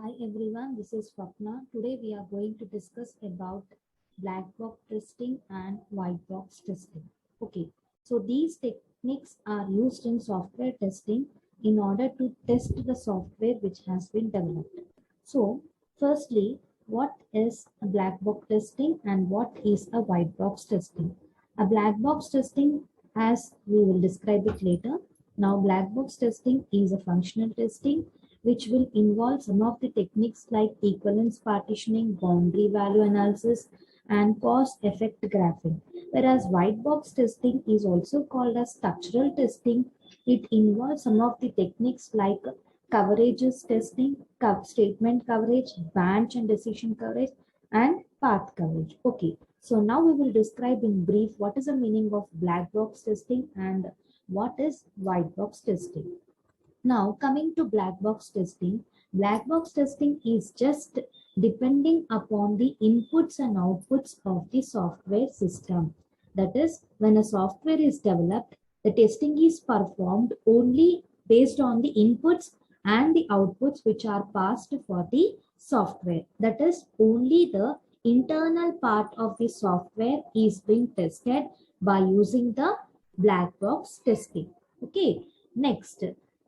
Hi everyone, this is Swapna. Today we are going to discuss about black box testing and white box testing. Okay, so these techniques are used in software testing in order to test the software which has been developed. So, firstly, what is a black box testing and what is a white box testing? A black box testing, as we will describe it later. Now, black box testing is a functional testing which will involve some of the techniques like equivalence partitioning, boundary value analysis, and cause effect graphing. Whereas white box testing is also called as structural testing. It involves some of the techniques like coverages testing, statement coverage, branch and decision coverage, and path coverage. Okay, so now we will describe in brief what is the meaning of black box testing and what is white box testing. Now, coming to black box testing is just depending upon the inputs and outputs of the software system. That is, when a software is developed, the testing is performed only based on the inputs and the outputs which are passed for the software. That is, only the internal part of the software is being tested by using the black box testing. Okay, next.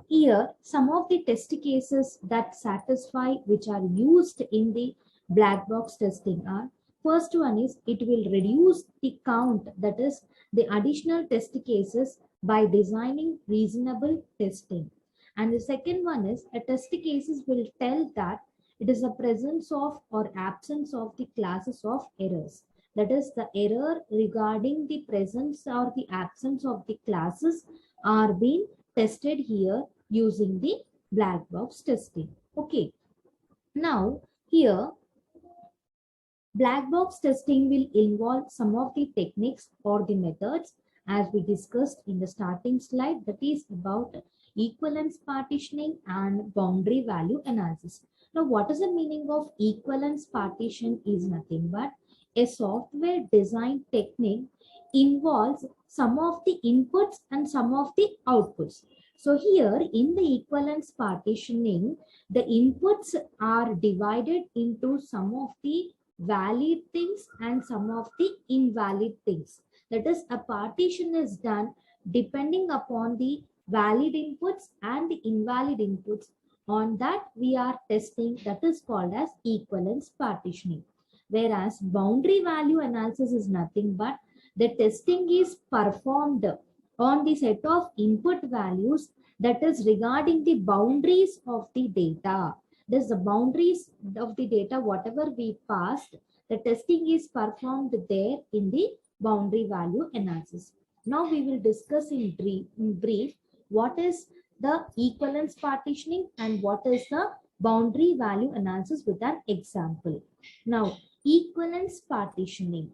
Here, some of the test cases that satisfy which are used in the black box testing are, first one is it will reduce the count, that is the additional test cases by designing reasonable testing. And the second one is a test cases will tell that it is a presence of or absence of the classes of errors. That is, the error regarding the presence or the absence of the classes are being tested here using the black box testing. Okay, now here black box testing will involve some of the techniques or the methods as we discussed in the starting slide, that is about equivalence partitioning and boundary value analysis. Now, what is the meaning of equivalence partition is nothing but a software design technique involves some of the inputs and some of the outputs. So here in the equivalence partitioning, the inputs are divided into some of the valid things and some of the invalid things. That is, a partition is done depending upon the valid inputs and the invalid inputs. On that we are testing, that is called as equivalence partitioning. Whereas boundary value analysis is nothing but the testing is performed on the set of input values, that is regarding the boundaries of the data. This the boundaries of the data, whatever we passed, the testing is performed there in the boundary value analysis. Now we will discuss in brief what is the equivalence partitioning and what is the boundary value analysis with an example. Now, equivalence partitioning.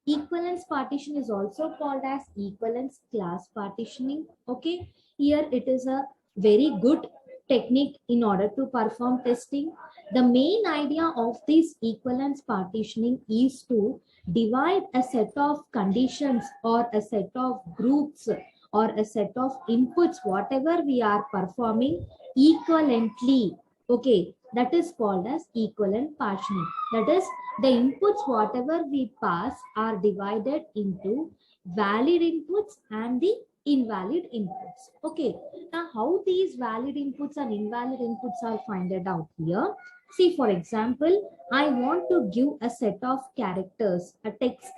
Equivalence partition is also called as equivalence class partitioning. Okay, here it is a very good technique in order to perform testing. The main idea of this equivalence partitioning is to divide a set of conditions or a set of groups or a set of inputs, whatever we are performing equivalently. Okay, that is called as equivalent partitioning. That is, the inputs whatever we pass are divided into valid inputs and the invalid inputs. Okay, now how these valid inputs and invalid inputs are finded out here. See, for example, I want to give a set of characters. A text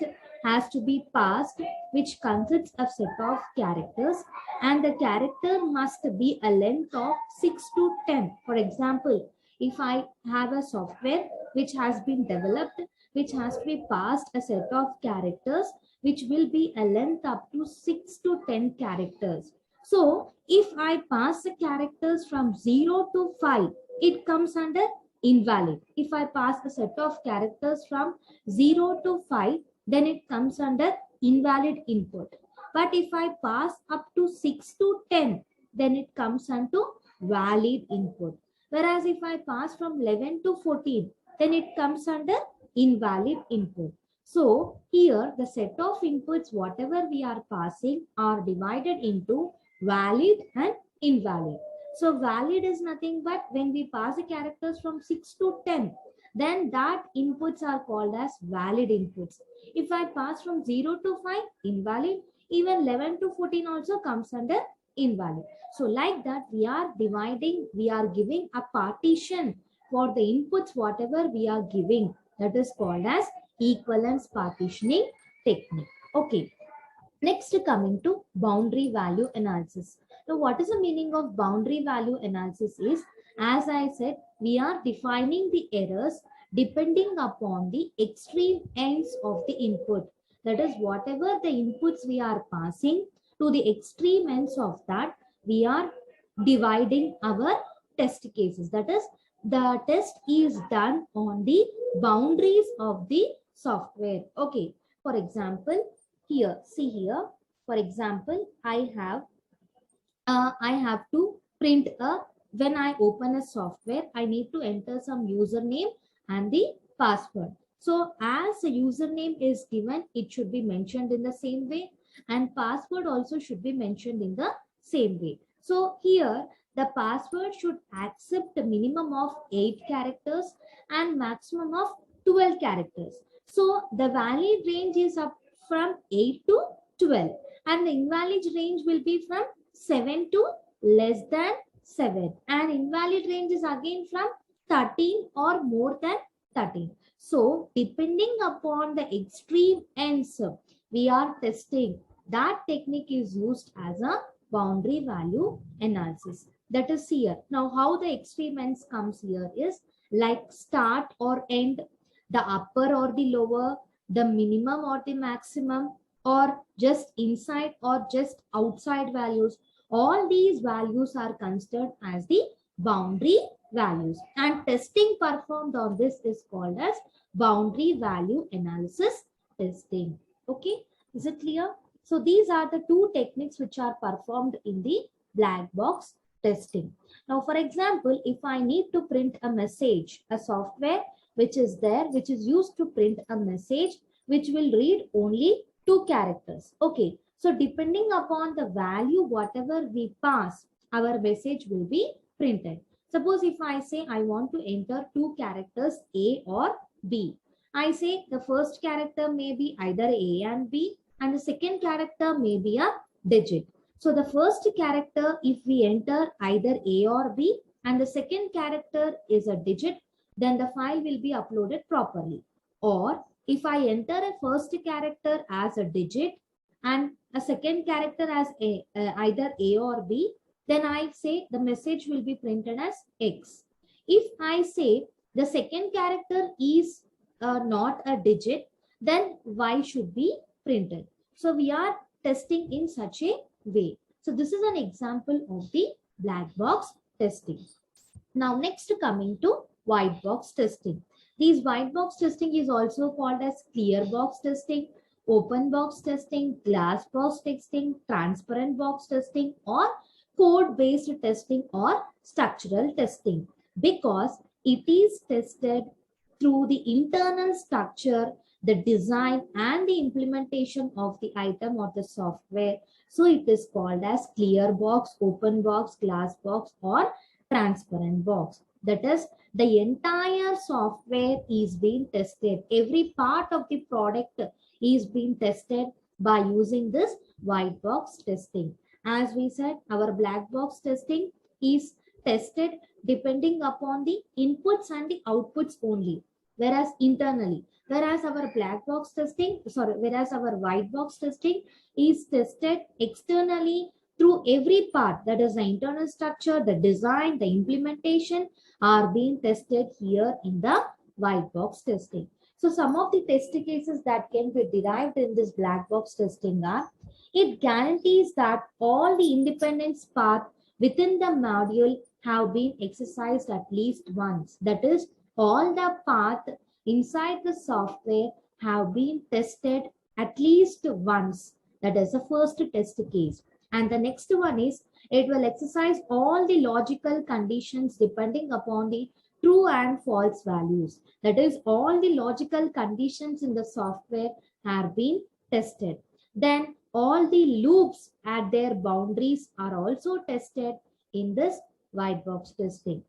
has to be passed which consists of set of characters, and the character must be a length of 6 to 10. For example, if I have a software which has been developed, which has to be passed a set of characters which will be a length up to 6 to 10 characters. So if I pass the characters from 0 to 5, it comes under invalid. If I pass a set of characters from 0 to 5, then it comes under invalid input. But if I pass up to 6 to 10, then it comes into valid input. Whereas if I pass from 11 to 14, then it comes under invalid input. So here the set of inputs, whatever we are passing, are divided into valid and invalid. So valid is nothing but when we pass the characters from 6 to 10, then that inputs are called as valid inputs. If I pass from 0 to 5, invalid. Even 11 to 14 also comes under invalid. So like that, we are dividing, we are giving a partition for the inputs, whatever we are giving. That is called as equivalence partitioning technique. Okay. Next, coming to boundary value analysis. Now, what is the meaning of boundary value analysis is, as I said, we are defining the errors depending upon the extreme ends of the input. That is, whatever the inputs we are passing to the extreme ends of that, we are dividing our test cases. That is, the test is done on the boundaries of the software. Okay. For example, here, see here, for example, I have to print when I open a software, I need to enter some username and the password. So as a username is given, it should be mentioned in the same way, and password also should be mentioned in the same way. So here the password should accept a minimum of 8 characters and maximum of 12 characters. So the valid range is up from 8 to 12, and the invalid range will be from 7 to less than 7, and invalid range is again from 13 or more than 13. So depending upon the extreme ends we are testing, that technique is used as a boundary value analysis. That is here. Now how the extreme ends comes here is like start or end, the upper or the lower, the minimum or the maximum, or just inside or just outside values. All these values are considered as the boundary values, and testing performed on this is called as boundary value analysis testing. Okay, is it clear? So these are the two techniques which are performed in the black box testing. Now for example, if I need to print a message, a software which is there, which is used to print a message which will read only 2 characters. Okay, so depending upon the value, whatever we pass, our message will be printed. Suppose if I say I want to enter 2 characters A or B, I say the first character may be either A and B, and the second character may be a digit. So the first character, if we enter either A or B, and the second character is a digit, then the file will be uploaded properly. Or if I enter a first character as a digit and a second character as either A or B, then I say the message will be printed as X. If I say the second character is not a digit, then Y should be printed. So we are testing in such a way. So this is an example of the black box testing. Now next, coming to white box testing. These white box testing is also called as clear box testing, open box testing, glass box testing, transparent box testing, or code based testing or structural testing, because it is tested through the internal structure, the design and the implementation of the item or the software. So it is called as clear box, open box, glass box, or transparent box. That is, the entire software is being tested. Every part of the product is being tested by using this white box testing. As we said, our black box testing is tested depending upon the inputs and the outputs only, whereas internally. Whereas our white box testing is tested externally through every part, that is the internal structure, the design, the implementation are being tested here in the white box testing. So some of the test cases that can be derived in this black box testing are, it guarantees that all the independence path within the module have been exercised at least once. That is, all the path inside the software have been tested at least once. That is the first test case. And the next one is, it will exercise all the logical conditions depending upon the true and false values. That is, all the logical conditions in the software have been tested. Then all the loops at their boundaries are also tested in this white box testing.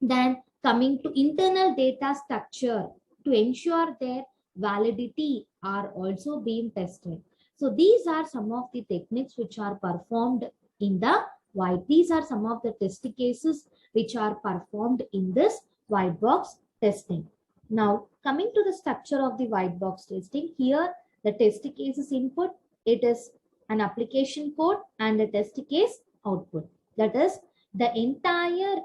Then coming to internal data structure to ensure their validity are also being tested. So these are some of the techniques which are performed in the white. These are some of the test cases which are performed in this white box testing. Now coming to the structure of the white box testing, here the test case is input, it is an application code and the test case output. That is the entire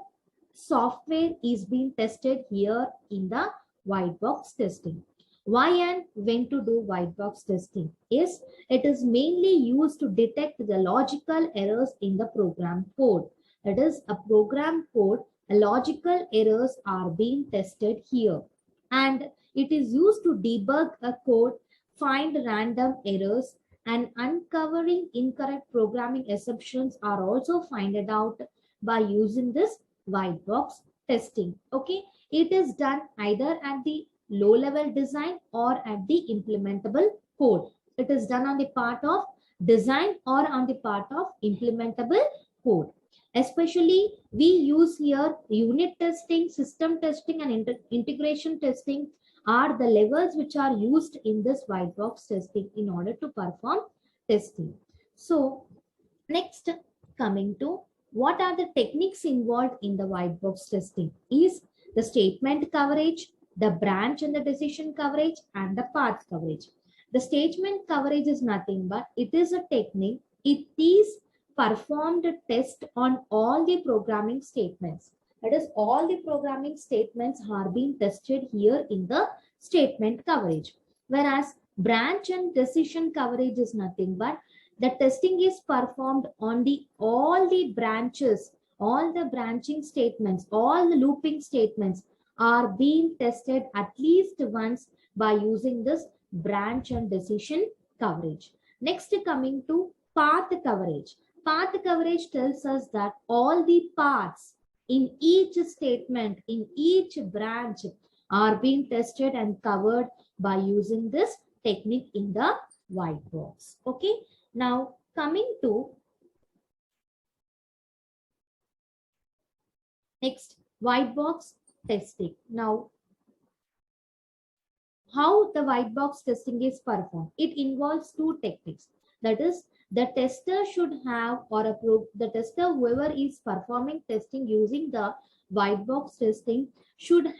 software is being tested here in the white box testing. Why and when to do white box testing is it is mainly used to detect the logical errors in the program code. That is a program code, logical errors are being tested here. And it is used to debug a code, find random errors, and uncovering incorrect programming assumptions are also found out by using this white box testing. Okay, it is done either at the low level design or at the implementable code. It is done on the part of design or on the part of implementable code. Especially we use here unit testing, system testing, and integration testing are the levels which are used in this white box testing in order to perform testing. So next, coming to what are the techniques involved in the white box testing is the statement coverage, the branch and the decision coverage, and the path coverage. The statement coverage is nothing but it is a technique. It is performed a test on all the programming statements. That is, all the programming statements are being tested here in the statement coverage. Whereas branch and decision coverage is nothing but the testing is performed on all the branches, all the branching statements, all the looping statements are being tested at least once by using this branch and decision coverage. Next, coming to path coverage. Path coverage tells us that all the paths in each statement, in each branch are being tested and covered by using this technique in the white box. Okay. Now coming to next white box testing. Now how the white box testing is performed? It involves two techniques. That is, the tester should have the tester whoever is performing testing using the white box testing should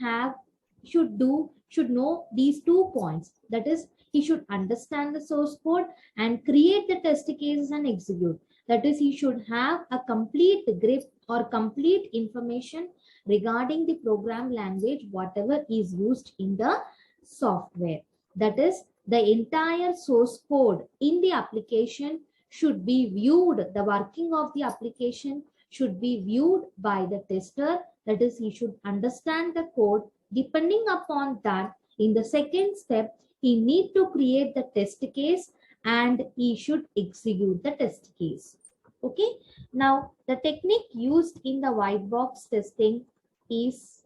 know these 2 points. That is, he should understand the source code and create the test cases and execute. That is, he should have a complete grip or complete information regarding the program language, whatever is used in the software. That is, the entire source code in the application should be viewed, the working of the application should be viewed by the tester. That is, he should understand the code. Depending upon that, in the second step, he need to create the test case and he should execute the test case. Okay. Now, the technique used in the white box testing is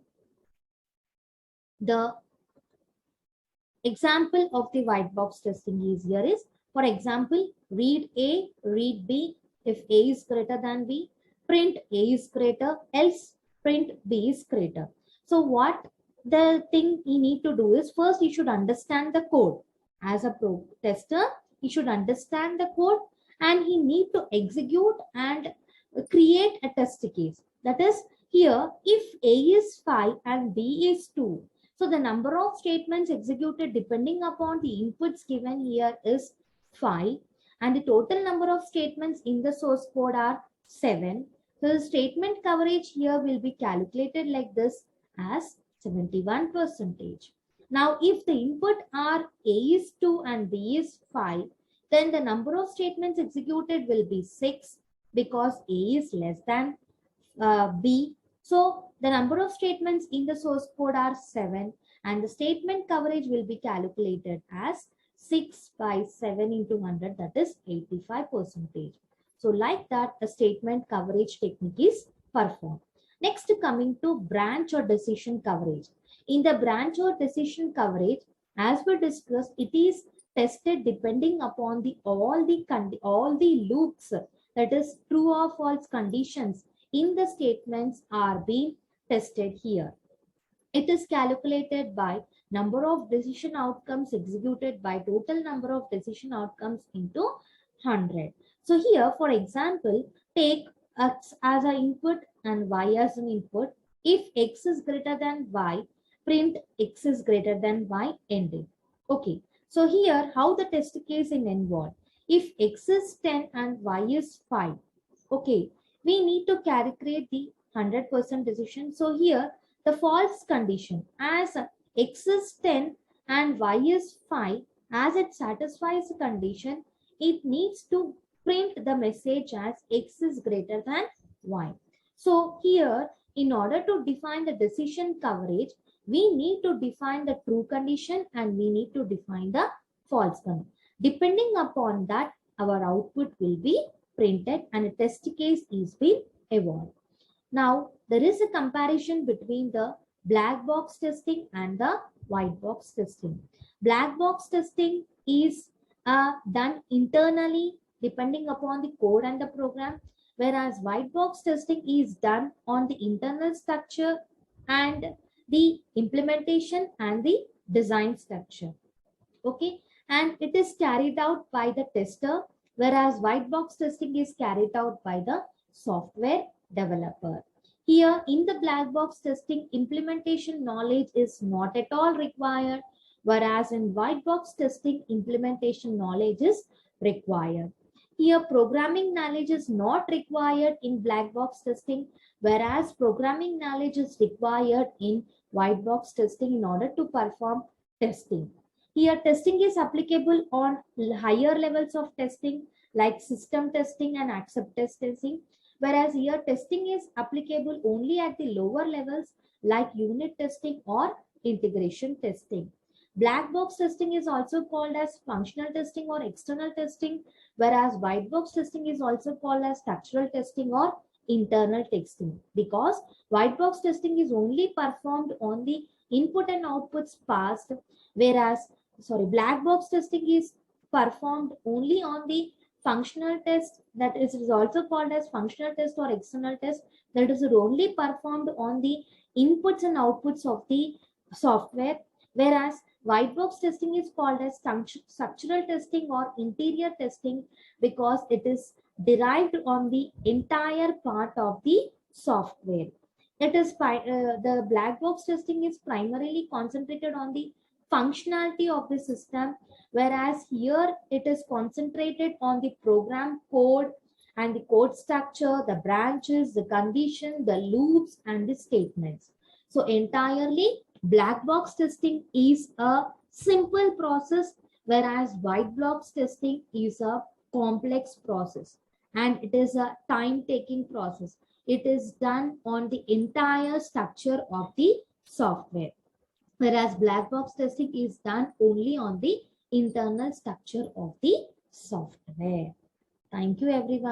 the example of the white box testing is here is, for example, read A, read B. If A is greater than B, print A is greater, else print B is greater. So what the thing he need to do is, first he should understand the code. As a tester, he should understand the code and he need to execute and create a test case. That is, here if A is 5 and B is 2, so the number of statements executed depending upon the inputs given here is 5 and the total number of statements in the source code are 7. So the statement coverage here will be calculated like this as 71%. Now if the input are A is 2 and B is 5, then the number of statements executed will be 6 because A is less than B. So the number of statements in the source code are 7 and the statement coverage will be calculated as 6 by 7 into 100, that is 85%. So like that, a statement coverage technique is performed. Next, coming to branch or decision coverage. In the branch or decision coverage, as we discussed, it is tested depending upon all the loops, that is true or false conditions in the statements are being tested here. It is calculated by number of decision outcomes executed by total number of decision outcomes into 100. So here, for example, take x as an input and y as an input. If x is greater than y, print x is greater than y ending. Okay. So here, how the test case is involved. If x is 10 and y is 5, okay, we need to calculate the 100% decision. So here, the false condition as x is 10 and y is 5, as it satisfies the condition, it needs to print the message as x is greater than y. So here, in order to define the decision coverage, we need to define the true condition and we need to define the false condition. Depending upon that, our output will be printed and a test case is being evolved. Now, there is a comparison between the black box testing and the white box testing. Black box testing is done internally depending upon the code and the program, whereas white box testing is done on the internal structure and the implementation and the design structure. Okay, and it is carried out by the tester, whereas white box testing is carried out by the software developer. Here in the black box testing, implementation knowledge is not at all required, whereas in white box testing, implementation knowledge is required. Here, programming knowledge is not required in black box testing, whereas programming knowledge is required in white box testing in order to perform testing. Here, testing is applicable on higher levels of testing like system testing and acceptance testing, whereas here testing is applicable only at the lower levels like unit testing or integration testing. Black box testing is also called as functional testing or external testing, whereas white box testing is also called as structural testing or internal testing, because white box testing is only performed on the input and outputs passed, whereas black box testing is performed only on the functional test, that is also called as functional test or external test, that is only performed on the inputs and outputs of the software, whereas white box testing is called as structural testing or interior testing because it is derived on the entire part of the software. It is the black box testing is primarily concentrated on the functionality of the system, whereas here it is concentrated on the program code and the code structure, the branches, the condition, the loops, and the statements. So entirely black box testing is a simple process, whereas white box testing is a complex process and it is a time-taking process. It is done on the entire structure of the software, whereas black box testing is done only on the internal structure of the software. Thank you, everyone.